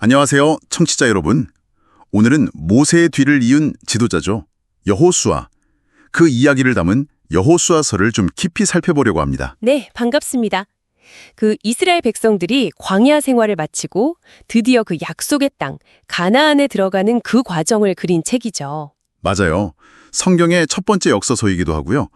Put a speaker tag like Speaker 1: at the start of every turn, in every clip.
Speaker 1: 안녕하세요, 청취자 여러분. 오늘은 모세의 뒤를 이은 지도자죠. 여호수아. 그 이야기를 담은 여호수아서를 좀 깊이 살펴보려고 합니다.
Speaker 2: 네, 반갑습니다. 그 이스라엘 백성들이 광야 생활을 마치고 드디어 그 약속의 땅, 가나안에 들어가는 그 과정을 그린 책이죠.
Speaker 1: 맞아요. 성경의 첫 번째 역사서이기도 하고요.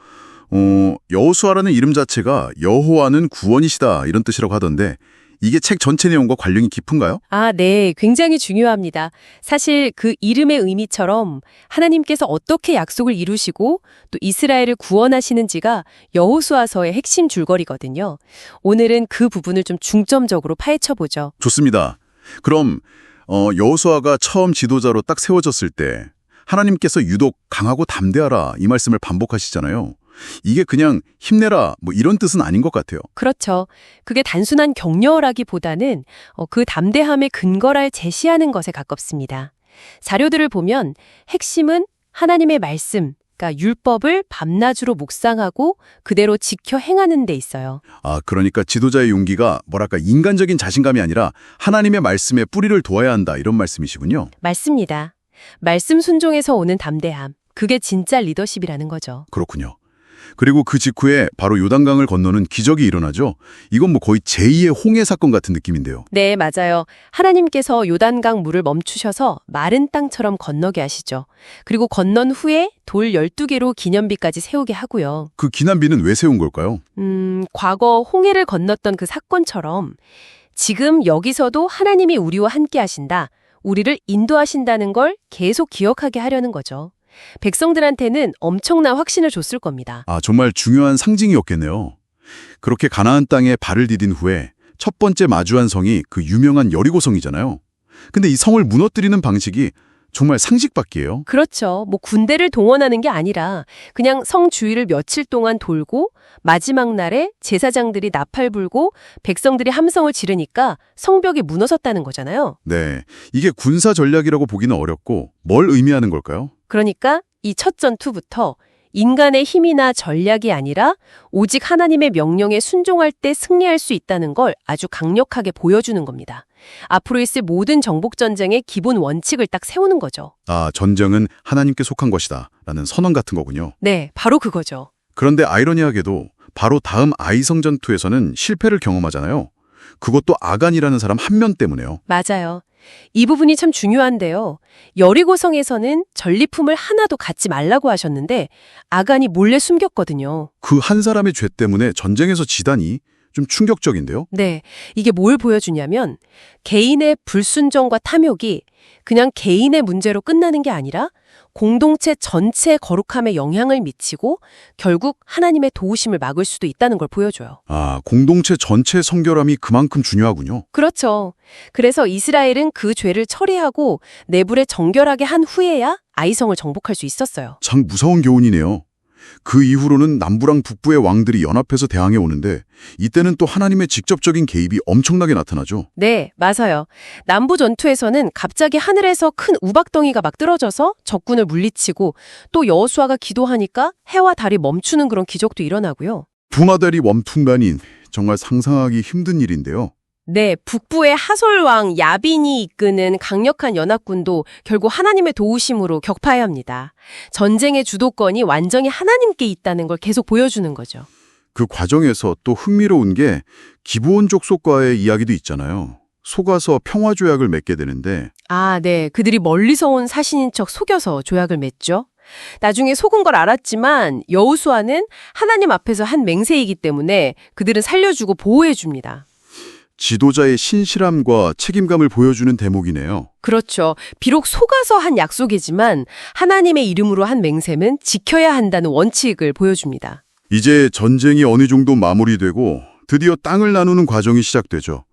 Speaker 1: 여호수아라는 이름 자체가 여호와는 구원이시다 이런 뜻이라고 하던데 이게 책 전체 내용과 관련이 깊은가요?
Speaker 2: 네, 굉장히 중요합니다. 사실 그 이름의 의미처럼 하나님께서 어떻게 약속을 이루시고 또 이스라엘을 구원하시는지가 여호수아서의 핵심 줄거리거든요. 오늘은 그 부분을 좀 중점적으로 파헤쳐보죠.
Speaker 1: 좋습니다. 그럼 여호수아가 처음 지도자로 딱 세워졌을 때 하나님께서 유독 강하고 담대하라 이 말씀을 반복하시잖아요. 이게 그냥 힘내라 뭐 이런 뜻은 아닌 것 같아요.
Speaker 2: 그렇죠. 그게 단순한 격려라기보다는 그 담대함의 근거를 제시하는 것에 가깝습니다. 자료들을 보면 핵심은 하나님의 말씀, 그러니까 율법을 밤낮으로 묵상하고 그대로 지켜 행하는 데 있어요.
Speaker 1: 그러니까 지도자의 용기가 뭐랄까 인간적인 자신감이 아니라 하나님의 말씀에 뿌리를 두어야 한다 이런 말씀이시군요.
Speaker 2: 맞습니다. 말씀 순종에서 오는 담대함, 그게 진짜 리더십이라는 거죠.
Speaker 1: 그렇군요. 그리고 그 직후에 바로 요단강을 건너는 기적이 일어나죠. 이건 뭐 거의 제2의 홍해 사건 같은 느낌인데요.
Speaker 2: 네, 맞아요. 하나님께서 요단강 물을 멈추셔서 마른 땅처럼 건너게 하시죠. 그리고 건넌 후에 돌 12개로 기념비까지 세우게 하고요.
Speaker 1: 그 기념비는 왜 세운 걸까요?
Speaker 2: 과거 홍해를 건넜던 그 사건처럼 지금 여기서도 하나님이 우리와 함께 하신다, 우리를 인도하신다는 걸 계속 기억하게 하려는 거죠. 백성들한테는 엄청난 확신을 줬을 겁니다.
Speaker 1: 정말 중요한 상징이었겠네요. 그렇게 가나안 땅에 발을 디딘 후에 첫 번째 마주한 성이 그 유명한 여리고성이잖아요. 근데 이 성을 무너뜨리는 방식이 정말 상식 밖이에요.
Speaker 2: 그렇죠. 군대를 동원하는 게 아니라 그냥 성 주위를 며칠 동안 돌고 마지막 날에 제사장들이 나팔 불고 백성들이 함성을 지르니까 성벽이 무너졌다는 거잖아요.
Speaker 1: 네, 이게 군사 전략이라고 보기는 어렵고 뭘 의미하는 걸까요?
Speaker 2: 그러니까 이 첫 전투부터 인간의 힘이나 전략이 아니라 오직 하나님의 명령에 순종할 때 승리할 수 있다는 걸 아주 강력하게 보여주는 겁니다. 앞으로 있을 모든 정복전쟁의 기본 원칙을 딱 세우는 거죠.
Speaker 1: 전쟁은 하나님께 속한 것이다 라는 선언 같은 거군요.
Speaker 2: 네, 바로 그거죠.
Speaker 1: 그런데 아이러니하게도 바로 다음 아이성 전투에서는 실패를 경험하잖아요. 그것도 아간이라는 사람 한 명 때문에요.
Speaker 2: 맞아요. 이 부분이 참 중요한데요. 여리고성에서는 전리품을 하나도 갖지 말라고 하셨는데 아간이 몰래 숨겼거든요.
Speaker 1: 그 한 사람의 죄 때문에 전쟁에서 지다니 좀 충격적인데요.
Speaker 2: 네, 이게 뭘 보여주냐면 개인의 불순종과 탐욕이 그냥 개인의 문제로 끝나는 게 아니라 공동체 전체의 거룩함에 영향을 미치고 결국 하나님의 도우심을 막을 수도 있다는 걸 보여줘요.
Speaker 1: 공동체 전체의 성결함이 그만큼 중요하군요.
Speaker 2: 그렇죠. 그래서 이스라엘은 그 죄를 처리하고 내부를 정결하게 한 후에야 아이성을 정복할 수 있었어요.
Speaker 1: 참 무서운 교훈이네요. 그 이후로는 남부랑 북부의 왕들이 연합해서 대항해 오는데 이때는 또 하나님의 직접적인 개입이 엄청나게 나타나죠.
Speaker 2: 네, 맞아요. 남부 전투에서는 갑자기 하늘에서 큰 우박덩이가 막 떨어져서 적군을 물리치고 또 여호수아가 기도하니까 해와 달이 멈추는 그런 기적도 일어나고요.
Speaker 1: 붕하달이 멈춘다니 정말 상상하기 힘든 일인데요.
Speaker 2: 네, 북부의 하솔왕 야빈이 이끄는 강력한 연합군도 결국 하나님의 도우심으로 격파해야 합니다. 전쟁의 주도권이 완전히 하나님께 있다는 걸 계속 보여주는 거죠.
Speaker 1: 그 과정에서 또 흥미로운 게 기브온 족속과의 이야기도 있잖아요. 속아서 평화조약을 맺게 되는데
Speaker 2: 네. 그들이 멀리서 온 사신인 척 속여서 조약을 맺죠. 나중에 속은 걸 알았지만 여호수아는 하나님 앞에서 한 맹세이기 때문에 그들은 살려주고 보호해줍니다.
Speaker 1: 지도자의 신실함과 책임감을 보여주는 대목이네요.
Speaker 2: 그렇죠. 비록 속아서 한 약속이지만 하나님의 이름으로 한 맹세는 지켜야 한다는 원칙을 보여줍니다.
Speaker 1: 이제 전쟁이 어느 정도 마무리되고 드디어 땅을 나누는 과정이 시작되죠.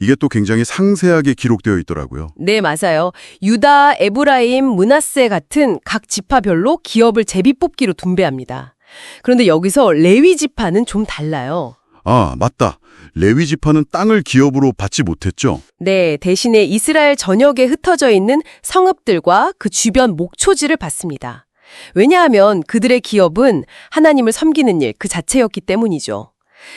Speaker 1: 이게 또 굉장히 상세하게 기록되어 있더라고요.
Speaker 2: 네, 맞아요. 유다, 에브라임, 므낫세 같은 각 지파별로 기업을 제비뽑기로 분배합니다. 그런데 여기서 레위 지파는 좀 달라요.
Speaker 1: 맞다. 레위 지파는 땅을 기업으로 받지 못했죠.
Speaker 2: 네, 대신에 이스라엘 전역에 흩어져 있는 성읍들과 그 주변 목초지를 받습니다. 왜냐하면 그들의 기업은 하나님을 섬기는 일 그 자체였기 때문이죠.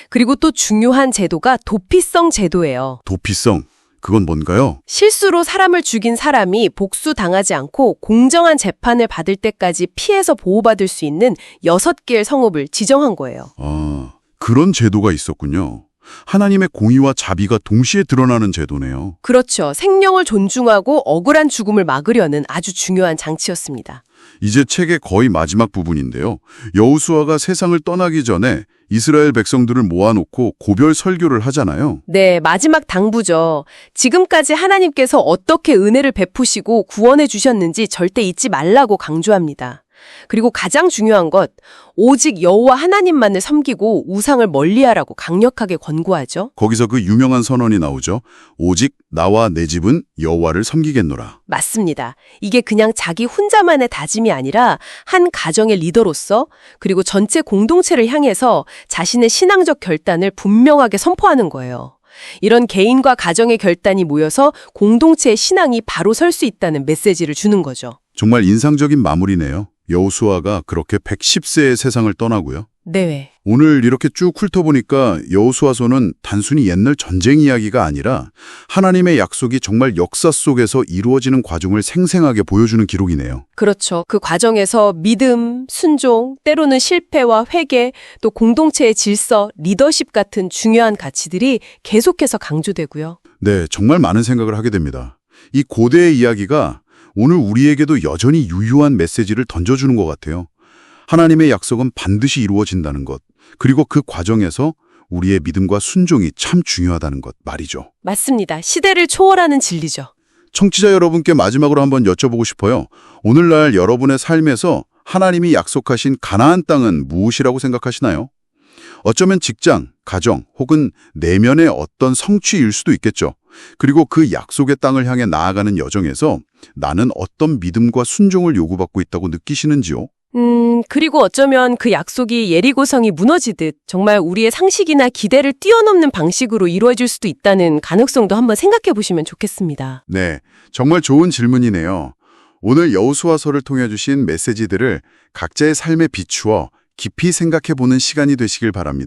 Speaker 2: 그리고 또 중요한 제도가 도피성 제도예요.
Speaker 1: 도피성. 그건 뭔가요?
Speaker 2: 실수로 사람을 죽인 사람이 복수당하지 않고 공정한 재판을 받을 때까지 피해서 보호받을 수 있는 6개의 성읍을 지정한 거예요.
Speaker 1: 아, 그런 제도가 있었군요. 하나님의 공의와 자비가 동시에 드러나는 제도네요.
Speaker 2: 그렇죠. 생명을 존중하고 억울한 죽음을 막으려는 아주 중요한 장치였습니다.
Speaker 1: 이제 책의 거의 마지막 부분인데요. 여호수아가 세상을 떠나기 전에 이스라엘 백성들을 모아놓고 고별 설교를 하잖아요.
Speaker 2: 네, 마지막 당부죠. 지금까지 하나님께서 어떻게 은혜를 베푸시고 구원해 주셨는지 절대 잊지 말라고 강조합니다. 그리고 가장 중요한 것, 오직 여호와 하나님만을 섬기고 우상을 멀리하라고 강력하게 권고하죠.
Speaker 1: 거기서 그 유명한 선언이 나오죠. 오직 나와 내 집은 여호와를 섬기겠노라.
Speaker 2: 맞습니다. 이게 그냥 자기 혼자만의 다짐이 아니라 한 가정의 리더로서 그리고 전체 공동체를 향해서 자신의 신앙적 결단을 분명하게 선포하는 거예요. 이런 개인과 가정의 결단이 모여서 공동체의 신앙이 바로 설 수 있다는 메시지를 주는 거죠.
Speaker 1: 정말 인상적인 마무리네요. 여호수아가 그렇게 110세의 세상을 떠나고요.
Speaker 2: 네.
Speaker 1: 오늘 이렇게 쭉 훑어보니까 여호수아서는 단순히 옛날 전쟁 이야기가 아니라 하나님의 약속이 정말 역사 속에서 이루어지는 과정을 생생하게 보여주는 기록이네요.
Speaker 2: 그렇죠. 그 과정에서 믿음, 순종, 때로는 실패와 회개, 또 공동체의 질서, 리더십 같은 중요한 가치들이 계속해서 강조되고요.
Speaker 1: 네, 정말 많은 생각을 하게 됩니다. 이 고대의 이야기가 오늘 우리에게도 여전히 유효한 메시지를 던져주는 것 같아요. 하나님의 약속은 반드시 이루어진다는 것, 그리고 그 과정에서 우리의 믿음과 순종이 참 중요하다는 것 말이죠.
Speaker 2: 맞습니다. 시대를 초월하는 진리죠.
Speaker 1: 청취자 여러분께 마지막으로 한번 여쭤보고 싶어요. 오늘날 여러분의 삶에서 하나님이 약속하신 가나안 땅은 무엇이라고 생각하시나요? 어쩌면 직장, 가정 혹은 내면의 어떤 성취일 수도 있겠죠. 그리고 그 약속의 땅을 향해 나아가는 여정에서 나는 어떤 믿음과 순종을 요구받고 있다고 느끼시는지요?
Speaker 2: 그리고 어쩌면 그 약속이 예리고성이 무너지듯 정말 우리의 상식이나 기대를 뛰어넘는 방식으로 이루어질 수도 있다는 가능성도 한번 생각해 보시면 좋겠습니다.
Speaker 1: 네, 정말 좋은 질문이네요. 오늘 여호수아서를 통해 주신 메시지들을 각자의 삶에 비추어 깊이 생각해 보는 시간이 되시길 바랍니다.